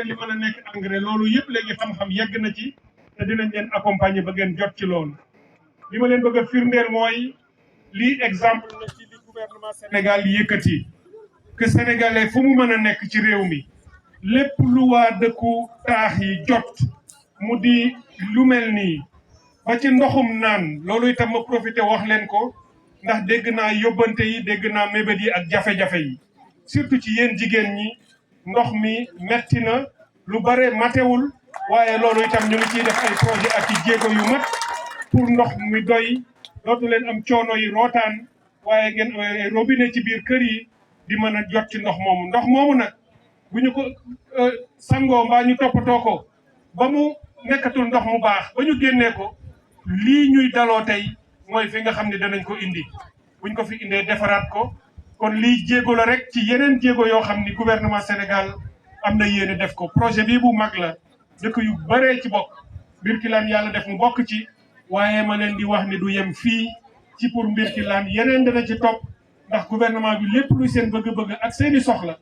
li mën a nekk engrais loolu yëpp léegi xam-xam yegg na ci te dinañ leen accompagner ba ngeen jot ci loolu. li ma leen bëgg a firndeel mooy lii exemple la ci li gouvernement Sénégal yëkkati que sénégalais fu mu mën a nekk ci réew mi lépp lu waa dëkku taax yi jot mu di lu mel nii ba ci ndoxum naan loolu itam ma profité wax leen ko ndax dégg naa yóbbante yi dégg naa mébét yi ak jafe-jafe yi surtout ci yéen jigéen ñi ndox mi metti na lu bare matewul waaye loolu itam ñu ngi ciy def ay projet ak i jéego yu mat pour ndox mi doy dootu leen am coono yi rootaan waaye ngeen ay robinet ci biir kër yi di mën a jot ci ndox moomu nag bu ñu ko sangoo mbaa ñu toppatoo ko ba mu nekkatul ndox mu baax ba ñu génnee ko lii ñuy daloo tey mooy fi nga xam ne danañ ko indi buñ ko fi indee defaraat ko kon lii jéego la rek ci yeneen jéego yoo xam ni gouvernement Sénégal am na yéene def ko projet bii bu mag la dëkk yu baree ci bokk Birkilane yàlla def mu bokk ci waaye ma leen di wax ni du yem fii ci pour Birkilane yeneen dana ci topp ndax gouvernement bi lépp luy seen bëgg-bëgg ak seeni soxla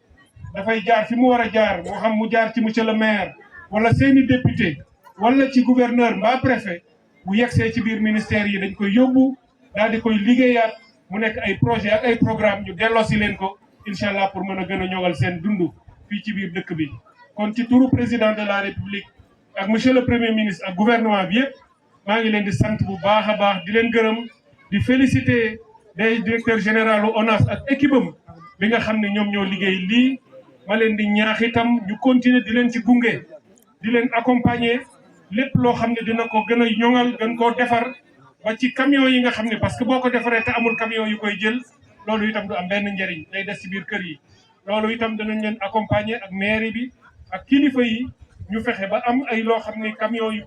dafay jaar fi mu war a jaar moo xam mu jaar ci monsieur le maire wala seeni député wala ci gouverneur mbaa préfet bu yegsee ci biir ministère yi dañ koy yóbbu daal di koy liggéeyaat mu nekk ay projet ak ay programme ñu delloosi leen ko incha allah pour mën a gën a ñoŋal seen dund fii ci biir dëkk bi. kon ci turu président de la république ak monsieur le premier ministre ak gouvernement bi yëpp maa ngi leen di sant bu baax a baax di leen gërëm di féliciter des directeurs généraux ONAS ak équipe am bi nga xam ne ñoom ñoo liggéey lii ma leen di ñaax itam ñu continuer di leen ci gunge di leen accompagner lépp loo xam ne dina ko gën a ñoŋal gën koo defar ba ci camion yi nga xam ne parce que boo ko defaree te amul camion yu koy jël loolu itam du am benn njëriñ day des ci biir kër yi loolu itam danañ leen accompagner ak mairie bi ak kilifa yi ñu fexe ba am ay loo xam ne camion yu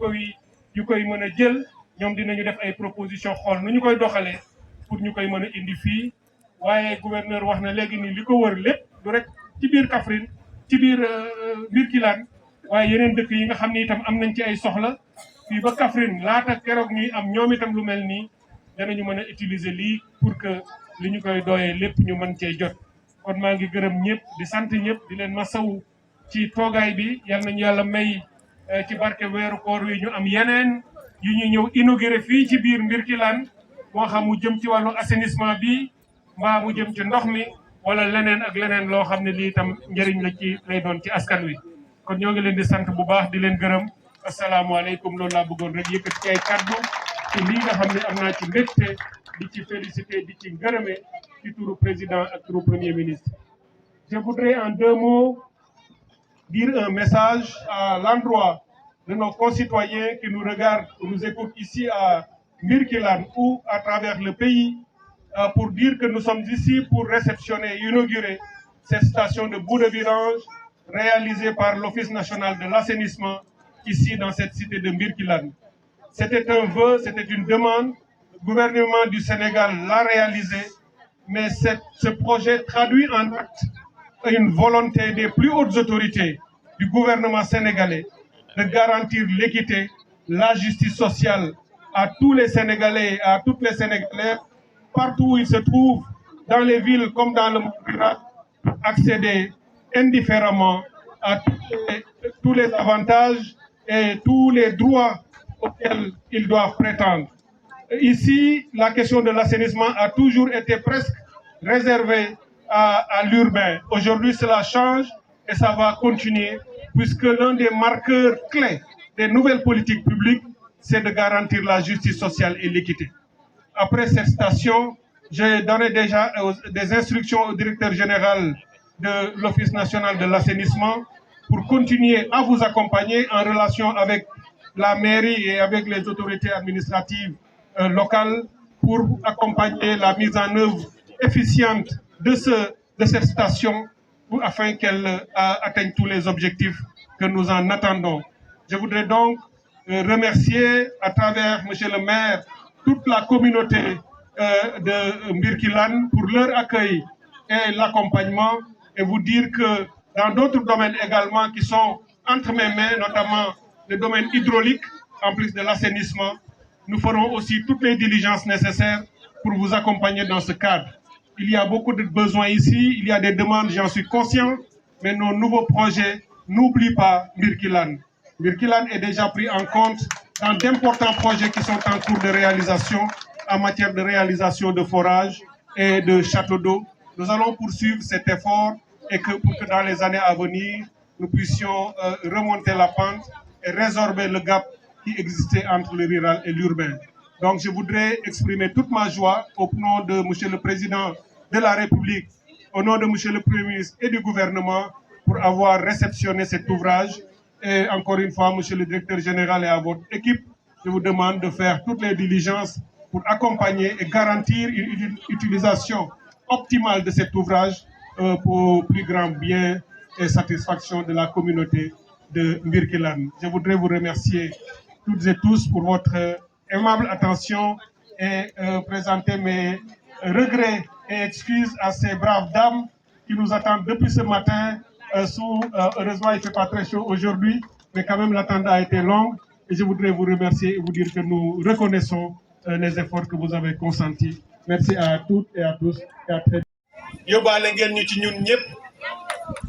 koy mën a jël ñoom dinañu def ay proposition xool nu ñu koy doxalee pour ñu koy mën a indi fii waaye gouverneur wax na léegi ni li ko wër lépp du rek ci biir Kaffrine ci biir Birkilane waaye yeneen dëkk yi nga xam ne itam am nañ ci ay soxla fii ba Kaffrine laata keroog ñuy am ñoom itam lu mel nii danañu mën a utiliser lii pour que li ñu koy dooyee lépp ñu mën cee jot kon maa ngi gërëm ñëpp di sant ñëpp di leen masawu ci toogaay bi yal nañu yàlla may ci barke weeru koor wi ñu am yeneen yu ñu ñëw inauguré fii ci biir Birkilane moo xam mu jëm ci wàllu assainissement bi mbaa mu jëm ci ndox mi wala leneen ak leneen loo xam ne lii itam njëriñ la ci lay doon ci askan wi kon ñoo ngi leen di sant bu baax di leen gërëm asalaamaaleykum loolu laa bëggoon rek yëkkati ci ay kaddu ci lii nga xam ne am naa ci mbégte di ci félicité di ci gërëme ci turu président ak turu premier ministre. Je voudrais en 2 mots dire un message à l'endroit de nos concitoyens qui nous regardent, qui nous écoutent ici à Birkilane ou à travers le pays pour dire que nous sommes ici pour réceptionner et inaugurer cette station de bout de vidange réalisée par l'Office national de l'assainissement ici dans cette cité de Birkilane. C'était un vœu, c'était une demande. Le gouvernement du Sénégal l'a réalisé, mais ce projet traduit en acte une volonté des plus hautes autorités du gouvernement sénégalais de garantir l'équité, la justice sociale à tous les Sénégalais et à toutes les Sénégalaises, partout où ils se trouvent, dans les villes comme dans le monde rural, accéder indifféremment à tous les avantages et tous les droits auxquels ils doivent prétendre. Ici, la question de l'assainissement a toujours été presque réservée à l'urbain. Aujourd'hui, cela change et ça va continuer puisque l'un des marqueurs clés des nouvelles politiques publiques, c'est de garantir la justice sociale et l'équité. Après cette station, j'ai donné déjà des instructions au directeur général de l'Office national de l'assainissement pour continuer à vous accompagner en relation avec la mairie et avec les autorités administratives locales pour accompagner la mise en œuvre efficiente de cette station afin qu'elle atteigne tous les objectifs que nous en attendons. Je voudrais donc remercier à travers monsieur le maire toute la communauté de Birkilane pour leur accueil et l'accompagnement et vous dire que dans d'autres domaines également qui sont entre mes mains, notamment le domaine hydraulique, en plus de l'assainissement, nous ferons aussi toutes les diligences nécessaires pour vous accompagner dans ce cadre. Il y a beaucoup de besoins ici, il y a des demandes, j'en suis conscient, mais nos nouveaux projets n'oublie pas Birkelane. Birkelane est déjà pris en compte dans d'importants projets qui sont en cours de réalisation en matière de réalisation de forages et de châteaux d'eau. Nous allons poursuivre cet effort et pour que dans les années à venir, nous puissions remonter la pente et résorber le gap qui existait entre le rural et l'urbain. Donc je voudrais exprimer toute ma joie au nom de M. le Président de la République, au nom de M. le Premier ministre et du gouvernement pour avoir réceptionné cet ouvrage. Et encore une fois, M. le Directeur général et à votre équipe, je vous demande de faire toutes les diligences pour accompagner et garantir une utilisation optimale de cet ouvrage pour plus grand bien et satisfaction de la communauté de Birkelane. Je voudrais vous remercier toutes et tous pour votre aimable attention et présenter mes regrets et excuses à ces braves dames qui nous attendent depuis ce matin. Heureusement, il ne fait pas très chaud aujourd'hui, mais quand même l'attente a été longue. Et je voudrais vous remercier et vous dire que nous reconnaissons les efforts que vous avez consentis. Merci à toutes et à tous et à très bientôt. Yóbbaale ngeen ñu ci ñun ñëpp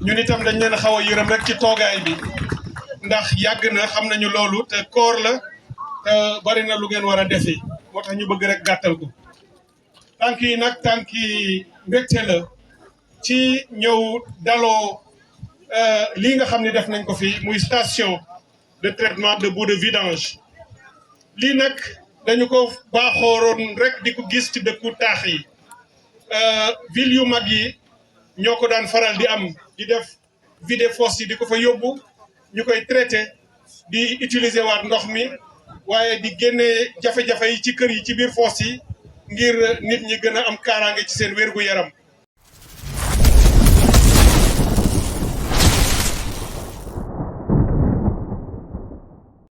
ñun itam dañ leen xaw a yërëm rek ci toogaay bi ndax yàgg na xam nañu loolu te koor la te bari na lu ngeen war a defi moo tax ñu bëgg rek gàttal ko tànk yi nag tànk yi mbégte la ci ñëw daloo lii nga xam ne def nañ ko fi muy station de traitement de boue de vidange lii nag dañu ko baaxooroon rek di ko gis ci dëkku taax yi ville yu mag yi ñoo ko daan faral di am di def vider fosse yi di ko fa yóbbu ñu koy traité di utiliser waat ndox mi waaye di génne jafe-jafe yi ci kër yi ci biir fosse yi ngir nit ñi gën a am kaaraange ci seen wér-gu-yaram